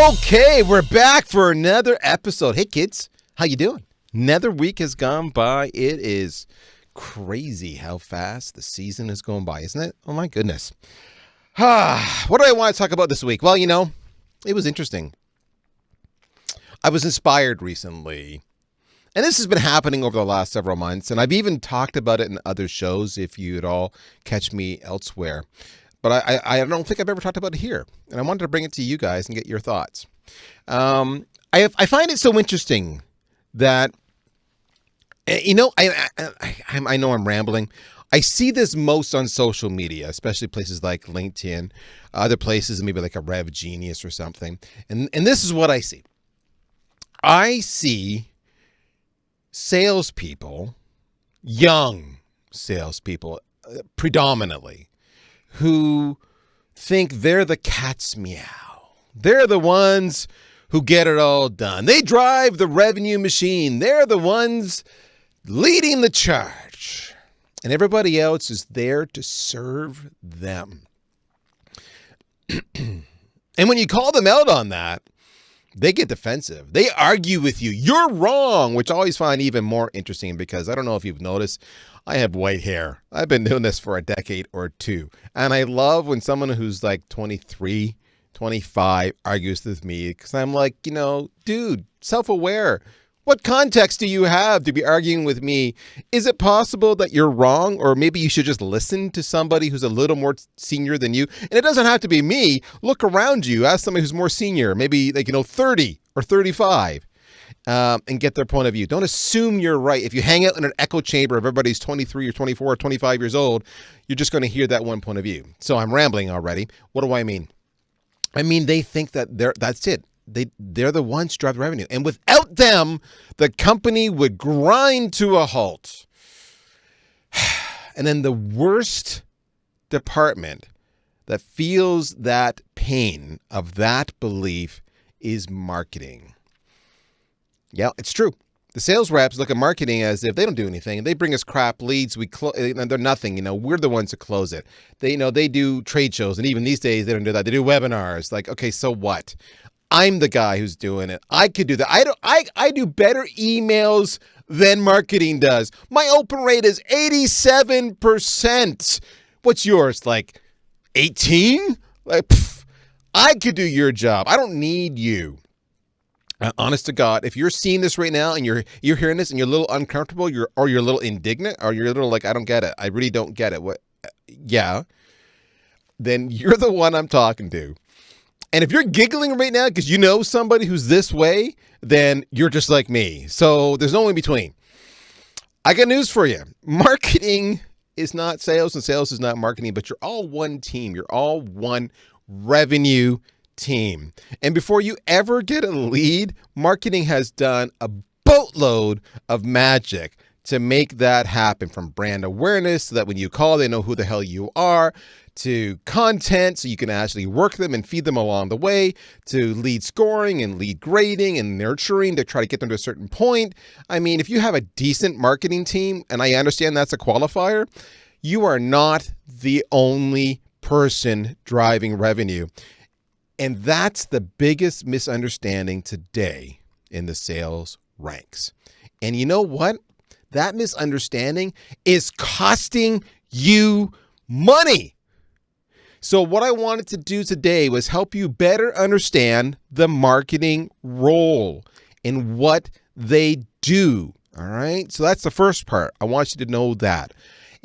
Okay, we're back for another episode. Hey kids, how you doing? Another week has gone by. It is crazy how fast the season is going by, isn't it? Oh my goodness. What do I want to talk about this week? Well, it was interesting. I was inspired recently, and this has been happening over the last several months, and I've even talked about it in other shows if you'd all catch me elsewhere. But I don't think I've ever talked about it here, and I wanted to bring it to you guys and get your thoughts. I find it so interesting that, I know I'm rambling. I see this most on social media, especially places like LinkedIn, other places, maybe like a Rev Genius or something. And this is what I see. I see salespeople, young salespeople, predominantly, who think they're the cat's meow. They're the ones who get it all done. They drive the revenue machine. They're the ones leading the charge. And everybody else is there to serve them. And when you call them out on that, they get defensive. They argue with you. You're wrong, which I always find even more interesting because I don't know if you've noticed, I have white hair. I've been doing this for a decade or two. And I love when someone who's like 23, 25 argues with me because I'm like, dude, self-aware. What context do you have to be arguing with me? Is it possible that you're wrong? Or maybe you should just listen to somebody who's a little more senior than you. And it doesn't have to be me. Look around you. Ask somebody who's more senior, maybe 30 or 35. And get their point of view. Don't assume you're right. If you hang out in an echo chamber of everybody's 23 or 24 or 25 years old, you're just going to hear that one point of view. So I'm rambling already. What do I mean? I mean, they think that that's it. They're the ones who drive the revenue. And without them, the company would grind to a halt. And then the worst department that feels that pain of that belief is marketing. Yeah, it's true. The sales reps look at marketing as if they don't do anything. They bring us crap leads. They're nothing. We're the ones who close it. They do trade shows, and even these days they don't do that. They do webinars. Like, okay, so what? I'm the guy who's doing it. I could do that. I do better emails than marketing does. My open rate is 87%. What's yours? Like 18? I could do your job. I don't need you. Honest to God, if you're seeing this right now and you're hearing this and you're a little uncomfortable, you're a little indignant, or you're a little like, I don't get it. I really don't get it. What? Yeah. Then you're the one I'm talking to. And if you're giggling right now because you know somebody who's this way, then you're just like me. So there's no in between. I got news for you. Marketing is not sales and sales is not marketing, but you're all one team. You're all one revenue team. And before you ever get a lead, marketing has done a boatload of magic to make that happen, from brand awareness so that when you call, they know who the hell you are, to content so you can actually work them and feed them along the way, to lead scoring and lead grading and nurturing to try to get them to a certain point. I mean, if you have a decent marketing team, and I understand that's a qualifier, you are not the only person driving revenue. And that's the biggest misunderstanding today in the sales ranks. And you know what? That misunderstanding is costing you money. So what I wanted to do today was help you better understand the marketing role and what they do. All right? So that's the first part. I want you to know that.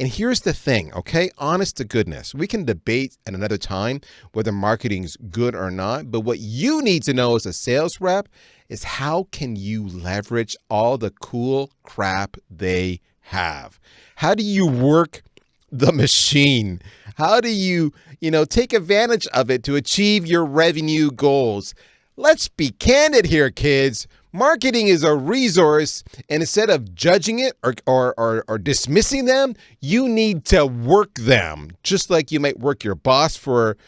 And here's the thing, okay? Honest to goodness. We can debate at another time whether marketing's good or not, but what you need to know as a sales rep is how can you leverage all the cool crap they have? How do you work the machine? How do you, take advantage of it to achieve your revenue goals? Let's be candid here, kids. Marketing is a resource, and instead of judging it or dismissing them, you need to work them. Just like you might work your boss for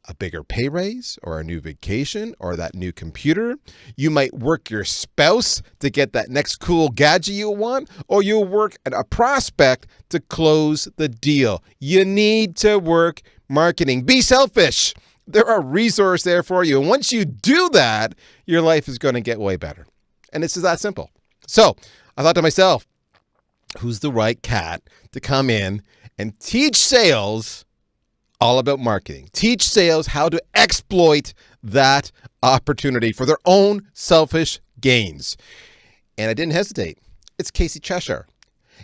a bigger pay raise or a new vacation or that new computer. You might work your spouse to get that next cool gadget you want, or you'll work at a prospect to close the deal. You need to work marketing. Be selfish. There are resources there for you. And once you do that, your life is going to get way better. And it's just that simple. So I thought to myself, who's the right cat to come in and teach sales all about marketing? Teach sales how to exploit that opportunity for their own selfish gains. And I didn't hesitate. It's Casey Cheshire.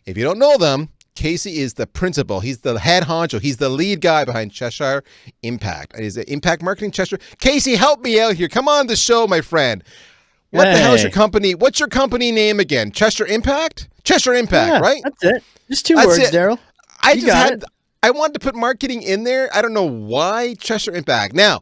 If you don't know them, Casey is the principal. He's the head honcho. He's the lead guy behind Cheshire Impact. He's the Impact Marketing Cheshire. Casey, help me out here. Come on the show, my friend. What the hell is your company? What's your company name again? Cheshire Impact? Cheshire Impact, right? That's it. Just two words, Darryl. I wanted to put marketing in there. I don't know why Cheshire Impact. Now,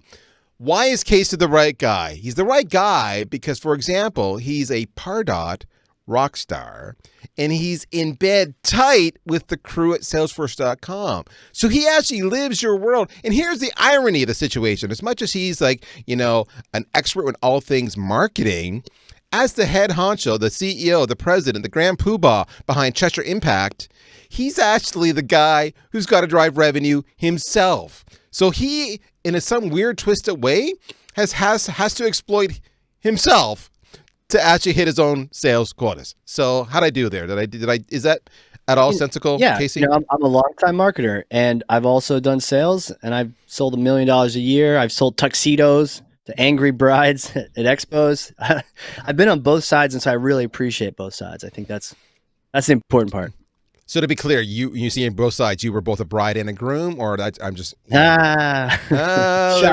why is Casey the right guy? He's the right guy because, for example, he's a Pardot rock star, and he's in bed tight with the crew at Salesforce.com. So he actually lives your world. And here's the irony of the situation. As much as he's like, an expert in all things marketing, as the head honcho, the CEO, the president, the grand poobah behind Cheshire Impact, he's actually the guy who's got to drive revenue himself. So he, in some weird, twisted way, has to exploit himself to actually hit his own sales quotas. So how'd I do there? Is that at all sensical, Casey? I'm a longtime marketer, and I've also done sales, and I've sold $1 million a year. I've sold tuxedos to angry brides at expos. I've been on both sides, and so I really appreciate both sides. I think that's the important part. So to be clear, you see in both sides, you were both a bride and a groom, or I'm just... there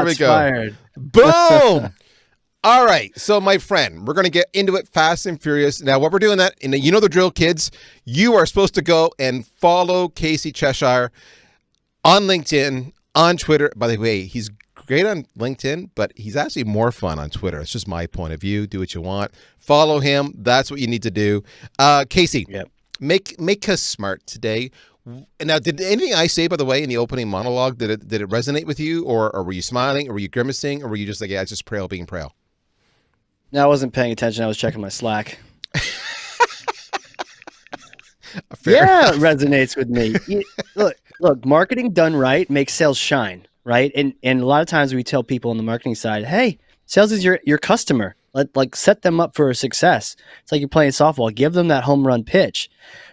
we go. Fired. Boom! All right, so my friend, we're going to get into it fast and furious. Now, what we're doing and you know the drill, kids. You are supposed to go and follow Casey Cheshire on LinkedIn, on Twitter. By the way, he's great on LinkedIn, but he's actually more fun on Twitter. It's just my point of view. Do what you want. Follow him. That's what you need to do. Casey, make us smart today. Now, did anything I say, by the way, in the opening monologue, did it resonate with you, or were you smiling, or were you grimacing, or were you just like, it's just Prail being Prail? No, I wasn't paying attention. I was checking my Slack. It resonates with me. Look, marketing done right makes sales shine, right? And a lot of times we tell people on the marketing side, hey, sales is your customer. Set them up for success. It's like you're playing softball. Give them that home run pitch.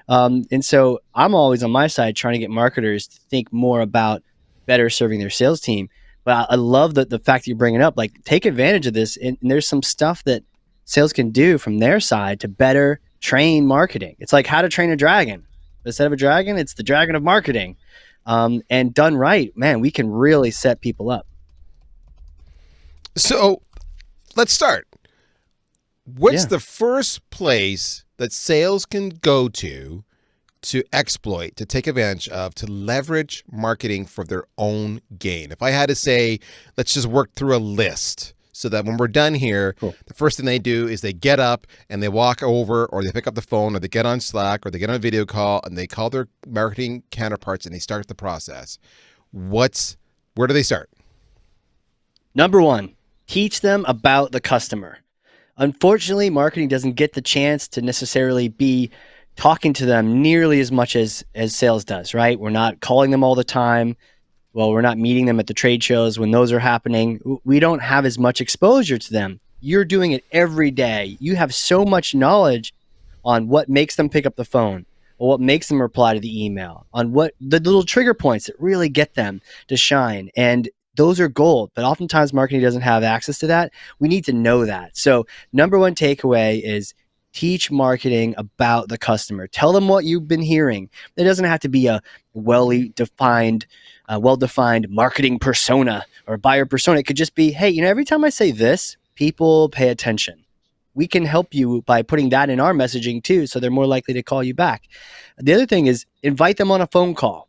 And so I'm always on my side trying to get marketers to think more about better serving their sales team. But I love the fact that you bring it up. Like, take advantage of this. And there's some stuff that sales can do from their side to better train marketing. It's like how to train a dragon. Instead of a dragon, it's the dragon of marketing. And done right, man, we can really set people up. So let's start. What's the first place that sales can go to exploit, to take advantage of, to leverage marketing for their own gain? If I had to say, let's just work through a list so that when we're done here, the first thing they do is they get up and they walk over, or they pick up the phone, or they get on Slack, or they get on a video call, and they call their marketing counterparts and they start the process. Where do they start? Number one, teach them about the customer. Unfortunately, marketing doesn't get the chance to necessarily be talking to them nearly as much as sales does, right? We're not calling them all the time. Well, we're not meeting them at the trade shows when those are happening. We don't have as much exposure to them. You're doing it every day. You have so much knowledge on what makes them pick up the phone, or what makes them reply to the email, on what the little trigger points that really get them to shine. And those are gold, but oftentimes marketing doesn't have access to that. We need to know that. So number one takeaway is teach marketing about the customer. Tell them what you've been hearing. It doesn't have to be a well-defined marketing persona or buyer persona. It could just be, hey, every time I say this, people pay attention. We can help you by putting that in our messaging too, so they're more likely to call you back. The other thing is invite them on a phone call.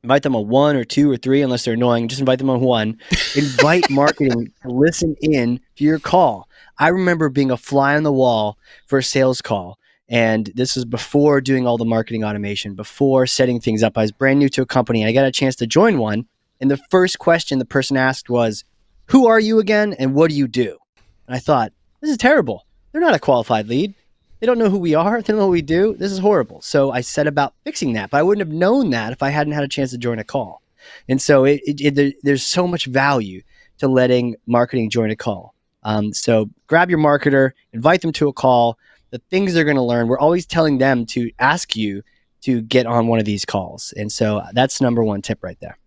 Invite them on 1 or 2 or 3, unless they're annoying. Just invite them on 1. Invite marketing to listen in to your call. I remember being a fly on the wall for a sales call. And this was before doing all the marketing automation, before setting things up. I was brand new to a company. I got a chance to join one. And the first question the person asked was, who are you again? And what do you do? And I thought, this is terrible. They're not a qualified lead. They don't know who we are. They don't know what we do. This is horrible. So I set about fixing that, but I wouldn't have known that if I hadn't had a chance to join a call. And so there's so much value to letting marketing join a call. So grab your marketer, invite them to a call. The things they're going to learn, we're always telling them to ask you to get on one of these calls. And so that's number one tip right there.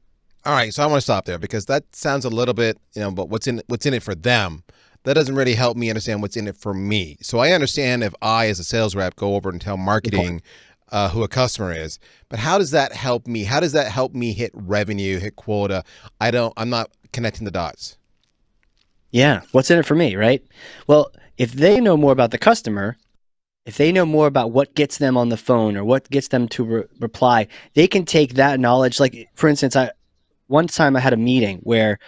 All right, so I want to stop there because that sounds a little bit, but what's in it for them? That doesn't really help me understand what's in it for me. So I understand if I, as a sales rep, go over and tell marketing who a customer is, but how does that help me? How does that help me hit revenue, hit quota? I'm not connecting the dots. Yeah, what's in it for me, right? Well, if they know more about the customer, if they know more about what gets them on the phone or what gets them to reply, they can take that knowledge. Like, for instance, one time I had a meeting where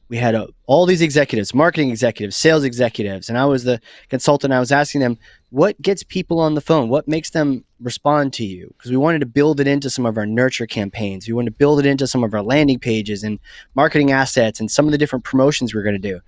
we had all these executives, marketing executives, sales executives, and I was the consultant. I was asking them, what gets people on the phone? What makes them respond to you? Because we wanted to build it into some of our nurture campaigns. We wanted to build it into some of our landing pages and marketing assets and some of the different promotions we're going to do.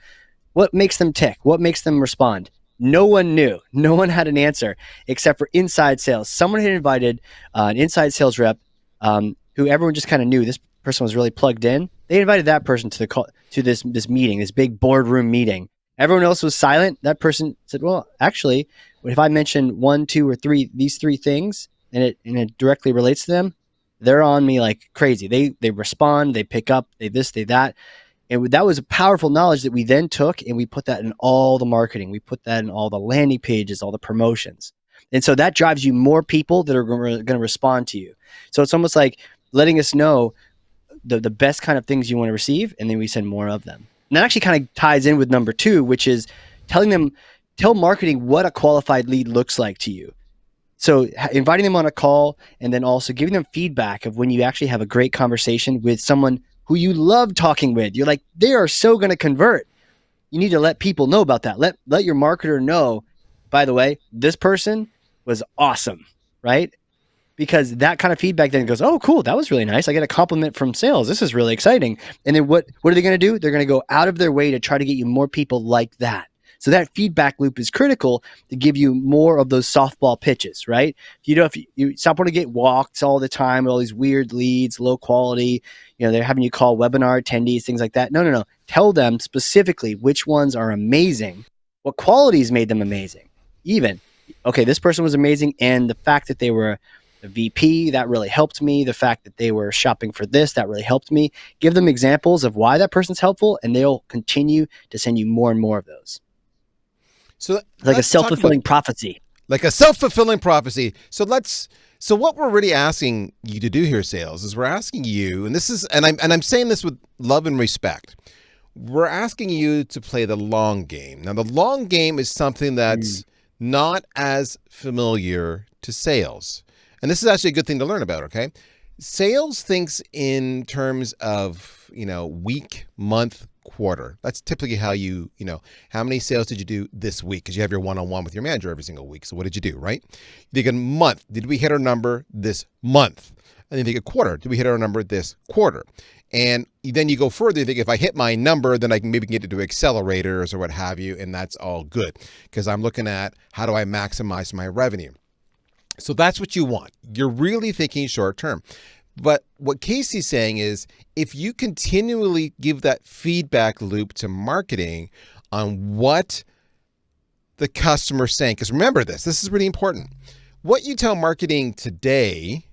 What makes them tick? What makes them respond? No one knew. No one had an answer except for inside sales. Someone had invited an inside sales rep who everyone just kind of knew this person was really plugged in. They invited that person to the call, to this meeting, this big boardroom meeting. Everyone else was silent. That person said, "Well, actually, if I mention 1, 2, or 3, these 3 things, and it directly relates to them, they're on me like crazy. They respond, they pick up, they this, they that." And that was a powerful knowledge that we then took and we put that in all the marketing. We put that in all the landing pages, all the promotions. And so that drives you more people that are going to respond to you. So it's almost like letting us know the best kind of things you want to receive, and then we send more of them. And that actually kind of ties in with number 2, which is tell marketing what a qualified lead looks like to you. So inviting them on a call and then also giving them feedback of when you actually have a great conversation with someone who you love talking with. You're like, they are so going to convert. You need to let people know about that. Let your marketer know, by the way, this person was awesome, right? Because that kind of feedback then goes, oh, cool, that was really nice. I get a compliment from sales. This is really exciting. And then what are they going to do? They're going to go out of their way to try to get you more people like that. So that feedback loop is critical to give you more of those softball pitches, right? If you stop wanting to get walks all the time with all these weird leads, low quality, they're having you call webinar attendees, things like that. No. Tell them specifically which ones are amazing, what qualities made them amazing. Even, okay, this person was amazing, and the fact that they were the VP, that really helped me. The fact that they were shopping for this, that really helped me. Give them examples of why that person's helpful, and they'll continue to send you more and more of those. So like a self-fulfilling prophecy. Like a self-fulfilling prophecy. So what we're really asking you to do here, sales, is we're asking you, and I'm saying this with love and respect. We're asking you to play the long game. Now, the long game is something that's not as familiar to sales. And this is actually a good thing to learn about, okay? Sales thinks in terms of, week, month, quarter. That's typically how how many sales did you do this week? Because you have your one-on-one with your manager every single week. So what did you do, right? You think a month. Did we hit our number this month? And then you think a quarter. Did we hit our number this quarter? And then you go further. You think if I hit my number, then I can maybe get into accelerators or what have you. And that's all good because I'm looking at how do I maximize my revenue? So that's what you want. You're really thinking short term. But what Casey's saying is if you continually give that feedback loop to marketing on what the customer's saying, because remember this is really important. What you tell marketing today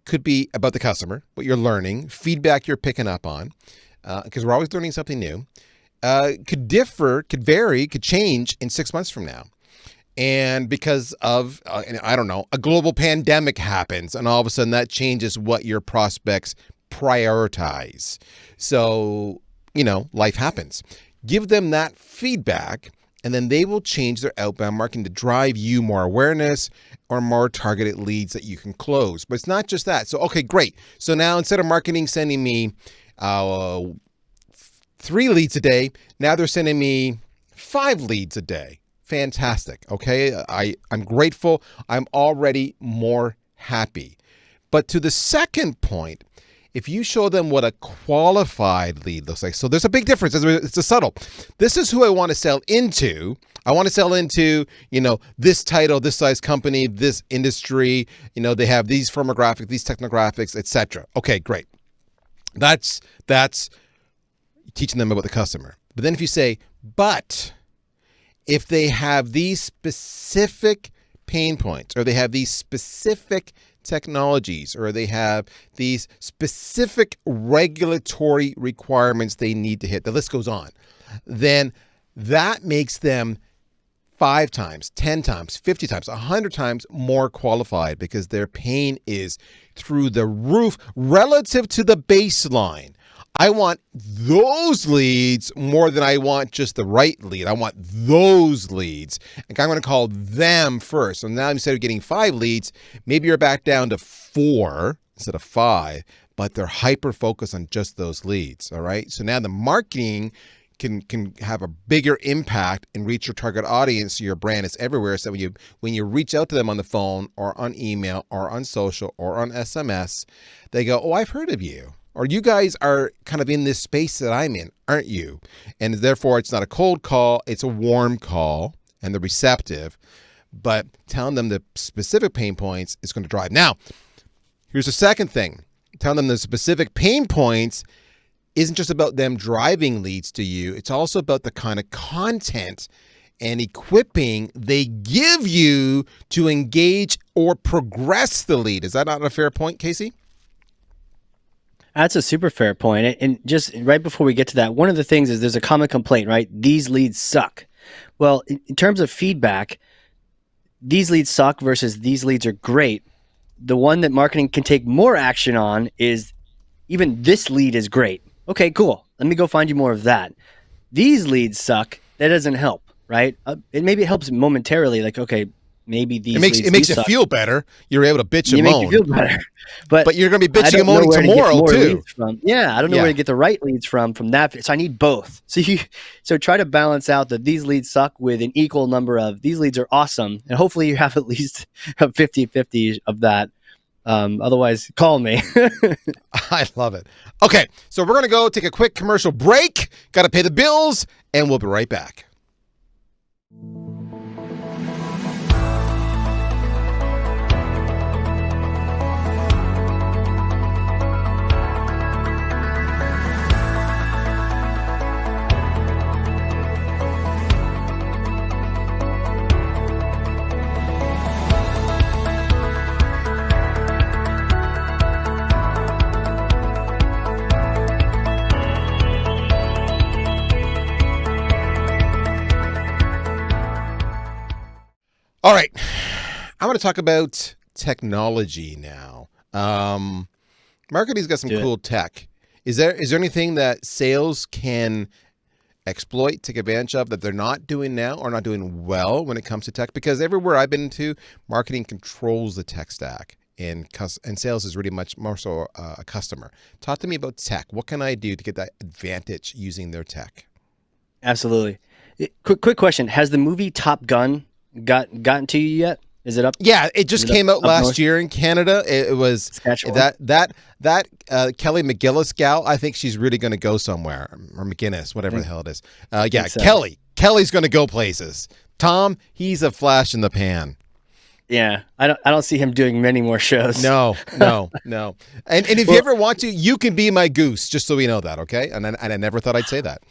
could be about the customer, what you're learning, feedback you're picking up on, because we're always learning something new, could differ, could vary, could change in 6 months from now. And because of, a global pandemic happens and all of a sudden that changes what your prospects prioritize. So, life happens. Give them that feedback and then they will change their outbound marketing to drive you more awareness or more targeted leads that you can close. But it's not just that. So, okay, great. So now instead of marketing sending me 3 leads a day, now they're sending me 5 leads a day. Fantastic. Okay. I'm grateful. I'm already more happy. But to the second point, if you show them what a qualified lead looks like, so there's a big difference. It's a subtle. This is who I want to sell into. I want to sell into, this title, this size company, this industry, they have these firmographics, these technographics, etc. Okay, great. That's teaching them about the customer. But then if you say, but if they have these specific pain points, or they have these specific technologies, or they have these specific regulatory requirements they need to hit, the list goes on, then that makes them 5 times, 10 times, 50 times, 100 times more qualified, because their pain is through the roof relative to the baseline. I want those leads more than I want just the right lead. I want those leads. And I'm going to call them first. So now instead of getting 5 leads, maybe you're back down to 4 instead of 5, but they're hyper-focused on just those leads, all right? So now the marketing can have a bigger impact and reach your target audience. Your brand is everywhere. So when you reach out to them on the phone or on email or on social or on SMS, they go, oh, I've heard of you. Or you guys are kind of in this space that I'm in, aren't you? And therefore, it's not a cold call, it's a warm call, and they're receptive. But telling them the specific pain points is going to drive. Now, here's the second thing. Telling them the specific pain points isn't just about them driving leads to you. It's also about the kind of content and equipping they give you to engage or progress the lead. Is that not a fair point, Casey? That's a super fair point. And just right before we get to that, one of the things is there's a common complaint, right? These leads suck. Well, in terms of feedback, these leads suck versus these leads are great. The one that marketing can take more action on is even this lead is great. Okay, cool. Let me go find you more of that. These leads suck. That doesn't help, right? Maybe it helps momentarily. Like, okay, maybe these leads it makes you feel better. You're able to bitch and moan. It makes you feel better. But you're going to be bitching and moaning tomorrow too. Yeah, I don't know where to get the right leads from that. So I need both. So try to balance out that these leads suck with an equal number of these leads are awesome. And hopefully you have at least a 50-50 of that. Otherwise, call me. I love it. Okay, so we're going to go take a quick commercial break. Got to pay the bills, and we'll be right back. All right, I want to talk about technology now. Marketing's got some cool tech. Is there anything that sales can exploit, take advantage of that they're not doing now or not doing well when it comes to tech? Because everywhere I've been to, marketing controls the tech stack, and sales is really much more so a customer. Talk to me about tech. What can I do to get that advantage using their tech? Absolutely. Quick question: has the movie Top Gun gotten to you yet? Is it up? Yeah, it just came out last year in Canada. It was that Kelly McGillis gal. I think she's really going to go somewhere, or McGinnis, whatever the hell it is. So. Kelly's going to go places. Tom, he's a flash in the pan. Yeah, I don't see him doing many more shows. No. And if you ever want to, you can be my goose. Just so we know that, okay? And I never thought I'd say that.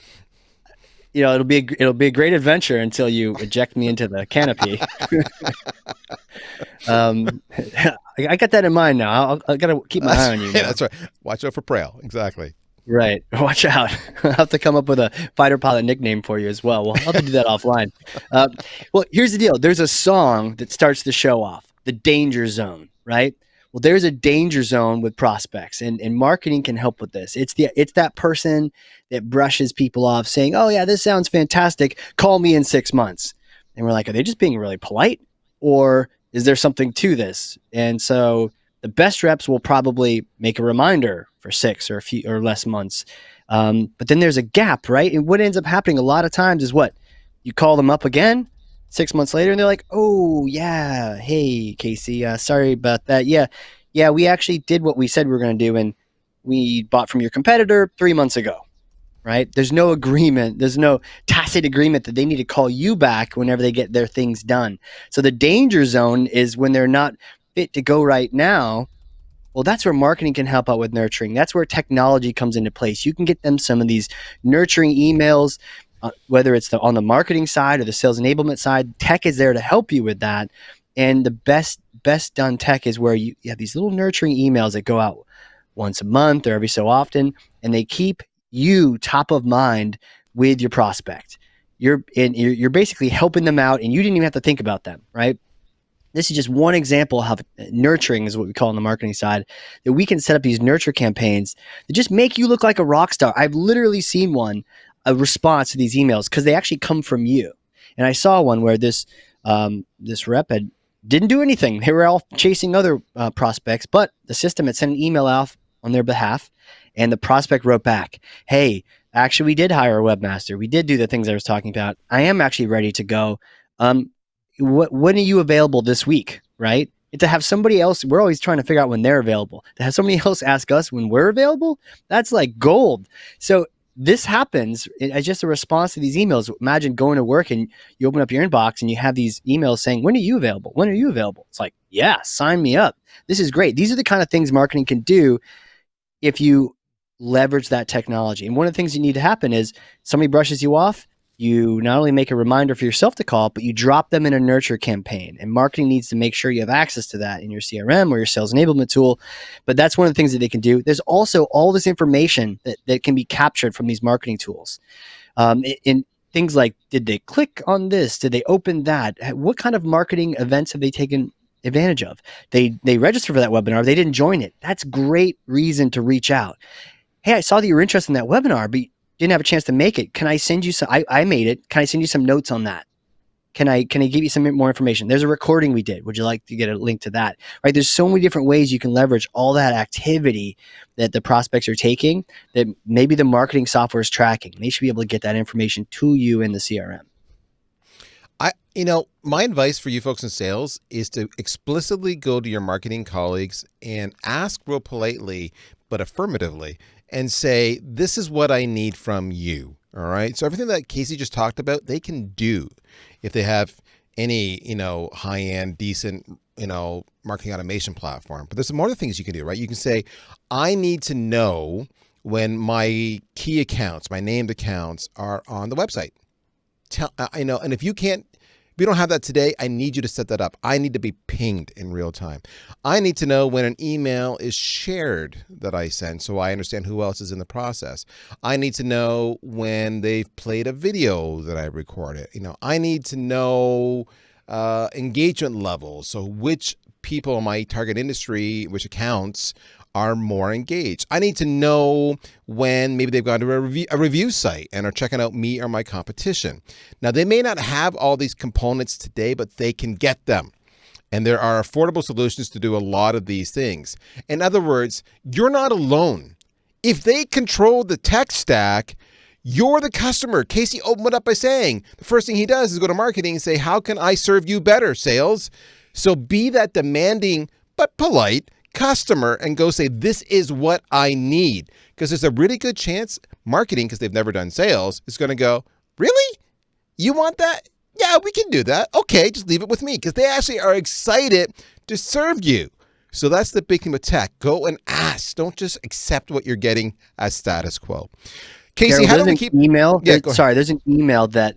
You know, it'll be a great adventure until you eject me into the canopy. I got that in mind now. I got to keep my eye on you. That's right. Watch out for Prail. Exactly. Right. Watch out. I'll have to come up with a fighter pilot nickname for you as well. We'll have to do that offline. Well, here's the deal. There's a song that starts the show off, The Danger Zone, right? Well, there's a danger zone with prospects, and marketing can help with this. It's that person that brushes people off saying, oh yeah, this sounds fantastic. Call me in 6 months. And we're like, are they just being really polite, or is there something to this? And so the best reps will probably make a reminder for 6 or a few or less months. But then there's a gap, right? And what ends up happening a lot of times is what? You call them up again 6 months later, and they're like, oh yeah, hey Casey, sorry about that. Yeah, we actually did what we said we were going to do, and we bought from your competitor 3 months ago, right? There's no agreement. There's no tacit agreement that they need to call you back whenever they get their things done. So the danger zone is when they're not fit to go right now, Well, that's where marketing can help out with nurturing. That's where technology comes into place. You can get them some of these nurturing emails, whether it's on the marketing side or the sales enablement side. Tech is there to help you with that. And the best done tech is where you have these little nurturing emails that go out once a month or every so often, and they keep you top of mind with your prospect. You're basically helping them out, and you didn't even have to think about them, right? This is just one example of how nurturing is what we call on the marketing side, that we can set up these nurture campaigns that just make you look like a rock star. I've literally seen a response to these emails because they actually come from you. And I saw one where this rep didn't do anything. They were all chasing other prospects, but the system had sent an email out on their behalf, and the prospect wrote back, "Hey, actually, we did hire a webmaster. We did do the things I was talking about. I am actually ready to go. When are you available this week?" Right? And to have somebody else, we're always trying to figure out when they're available. To have somebody else ask us when we're available, that's like gold. So this happens as just a response to these emails. Imagine going to work and you open up your inbox and you have these emails saying, "When are you available? When are you available?" It's like, yeah, sign me up. This is great. These are the kind of things marketing can do if you leverage that technology. And one of the things you need to happen is somebody brushes you off, you not only make a reminder for yourself to call, but you drop them in a nurture campaign. And marketing needs to make sure you have access to that in your CRM or your sales enablement tool. But that's one of the things that they can do. There's also all this information that can be captured from these marketing tools. In things like, did they click on this? Did they open that? What kind of marketing events have they taken advantage of? They registered for that webinar. They didn't join it. That's great reason to reach out. Hey, I saw that you were interested in that webinar, but didn't have a chance to make it. Can I send you some? I made it. Can I send you some notes on that? Can I give you some more information? There's a recording we did. Would you like to get a link to that? Right? There's so many different ways you can leverage all that activity that the prospects are taking that maybe the marketing software is tracking. They should be able to get that information to you in the CRM. My advice for you folks in sales is to explicitly go to your marketing colleagues and ask real politely, but affirmatively, and say, "This is what I need from you." All right. So everything that Casey just talked about, they can do if they have any, high-end, decent, marketing automation platform. But there's some other things you can do, right? You can say, "I need to know when my key accounts, my named accounts are on the website." And if you don't have that today, I need you to set that up. I need to be pinged in real time. I need to know when an email is shared that I send so I understand who else is in the process. I need to know when they've played a video that I recorded. I need to know engagement levels. So which people in my target industry, which accounts are more engaged. I need to know when maybe they've gone to a review site and are checking out me or my competition. Now, they may not have all these components today, but they can get them. And there are affordable solutions to do a lot of these things. In other words, you're not alone. If they control the tech stack, you're the customer. Casey opened it up by saying the first thing he does is go to marketing and say, "How can I serve you better, sales?" So be that demanding but polite customer and go say, "This is what I need." Because there's a really good chance marketing, because they've never done sales, is going to go, "Really? You want that? Yeah, we can do that. Okay, just leave it with me." Because they actually are excited to serve you. So that's the big thing with tech. Go and ask. Don't just accept what you're getting as status quo. Casey, Darryl, how do we keep... email? Yeah, there's an email that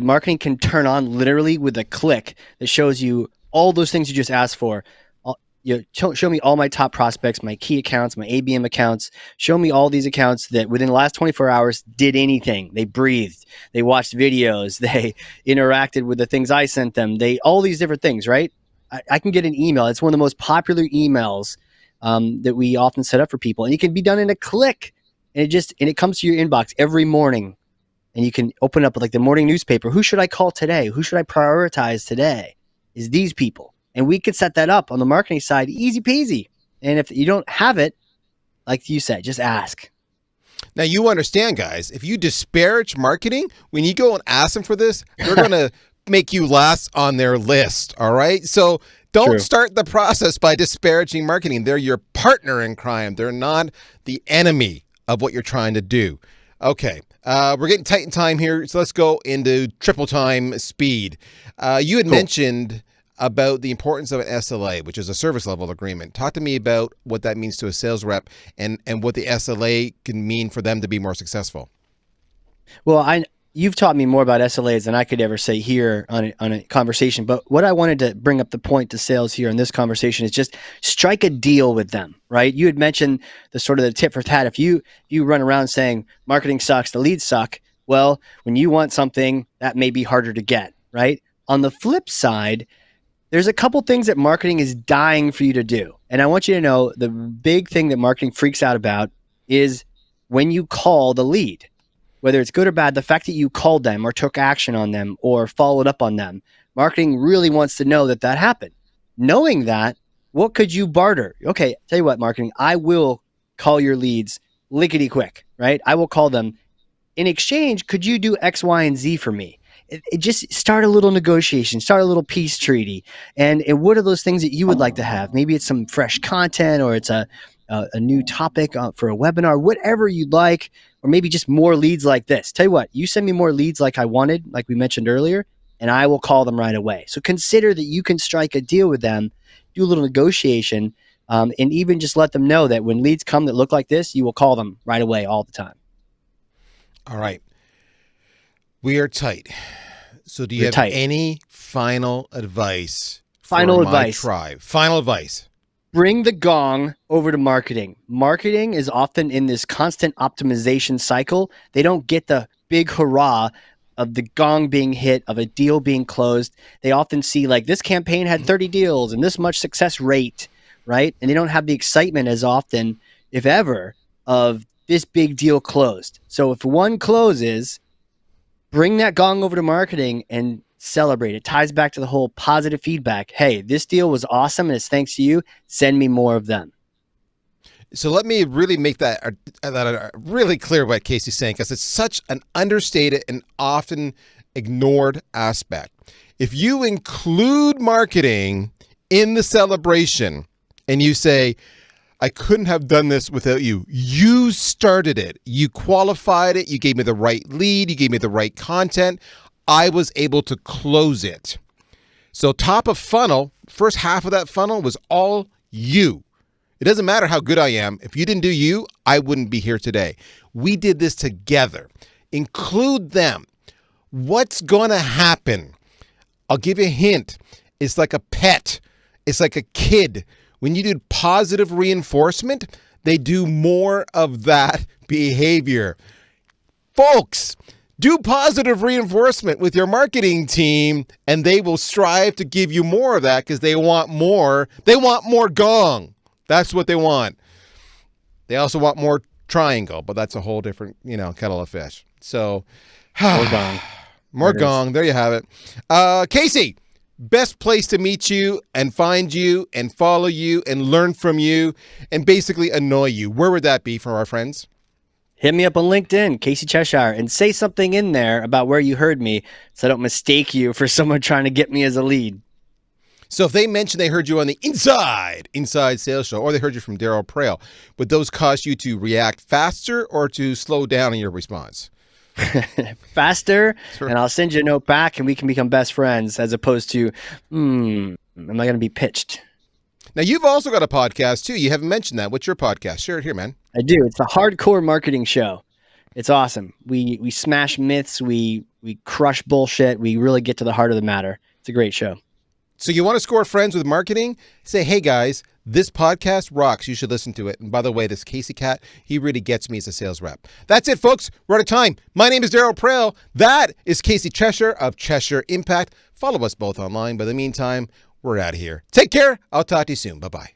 marketing can turn on literally with a click that shows you all those things you just asked for. Show me all my top prospects, my key accounts, my ABM accounts. Show me all these accounts that within the last 24 hours did anything. They breathed. They watched videos. They interacted with the things I sent them. All these different things, right? I can get an email. It's one of the most popular emails that we often set up for people. And it can be done in a click. And it comes to your inbox every morning. And you can open up like the morning newspaper. Who should I call today? Who should I prioritize today? Is these people. And we could set that up on the marketing side, easy peasy. And if you don't have it, like you said, just ask. Now, you understand, guys, if you disparage marketing, when you go and ask them for this, they're going to make you last on their list, all right? So don't start the process by disparaging marketing. They're your partner in crime. They're not the enemy of what you're trying to do. Okay, we're getting tight in time here, so let's go into triple time speed. You had mentioned about the importance of an SLA, which is a service level agreement. Talk to me about what that means to a sales rep and what the SLA can mean for them to be more successful. Well, you've taught me more about SLAs than I could ever say here on a conversation. But what I wanted to bring up the point to sales here in this conversation is just strike a deal with them, right? You had mentioned the sort of the tit for tat. If you run around saying marketing sucks, the leads suck, well, when you want something, that may be harder to get, right? On the flip side, there's a couple things that marketing is dying for you to do. And I want you to know the big thing that marketing freaks out about is when you call the lead. Whether it's good or bad, the fact that you called them or took action on them or followed up on them, marketing really wants to know that that happened. Knowing that, what could you barter? Okay, tell you what, marketing, I will call your leads lickety quick, right? I will call them. In exchange, could you do X, Y, and Z for me? It just start a little negotiation, start a little peace treaty. And what are those things that you would like to have? Maybe it's some fresh content or it's a new topic for a webinar, whatever you'd like. Or maybe just more leads like this. Tell you what, you send me more leads like I wanted, like we mentioned earlier, and I will call them right away. So consider that you can strike a deal with them, do a little negotiation, and even just let them know that when leads come that look like this, you will call them right away all the time. All right. We are tight. So do you have any final advice for my tribe? Final advice. Bring the gong over to marketing. Marketing is often in this constant optimization cycle. They don't get the big hurrah of the gong being hit, of a deal being closed. They often see like this campaign had 30 deals and this much success rate, right? And they don't have the excitement as often, if ever, of this big deal closed. So if one closes, bring that gong over to marketing and celebrate. It ties back to the whole positive feedback. Hey, this deal was awesome and it's thanks to you. Send me more of them. So let me really make that really clear what Casey's saying, because it's such an understated and often ignored aspect. If you include marketing in the celebration and you say, I couldn't have done this without you. You started it. You qualified it. You gave me the right lead. You gave me the right content. I was able to close it. So top of funnel, first half of that funnel was all you. It doesn't matter how good I am. If you didn't do you, I wouldn't be here today. We did this together. Include them. What's going to happen? I'll give you a hint. It's like a pet. It's like a kid. When you do positive reinforcement, they do more of that behavior. Folks, do positive reinforcement with your marketing team, and they will strive to give you more of that because they want more. They want more gong. That's what they want. They also want more triangle, but that's a whole different, kettle of fish. So, more gong. More gong. There you have it. Casey, best place to meet you and find you and follow you and learn from you and basically annoy you. Where would that be for our friends? Hit me up on LinkedIn, Casey Cheshire, and say something in there about where you heard me so I don't mistake you for someone trying to get me as a lead. So if they mention they heard you on the Inside Sales Show, or they heard you from Darryl Prale, would those cause you to react faster or to slow down in your response? Faster, sure. And I'll send you a note back and we can become best friends, as opposed to, am I going to be pitched? Now, you've also got a podcast, too. You haven't mentioned that. What's your podcast? Share it here, man. I do. It's the Hardcore Marketing Show. It's awesome. We smash myths. We crush bullshit. We really get to the heart of the matter. It's a great show. So you want to score friends with marketing? Say, hey, guys, this podcast rocks. You should listen to it. And by the way, this Casey Cat, he really gets me as a sales rep. That's it, folks. We're out of time. My name is Darryl Prale. That is Casey Cheshire of Cheshire Impact. Follow us both online. By the meantime, we're out of here. Take care. I'll talk to you soon. Bye-bye.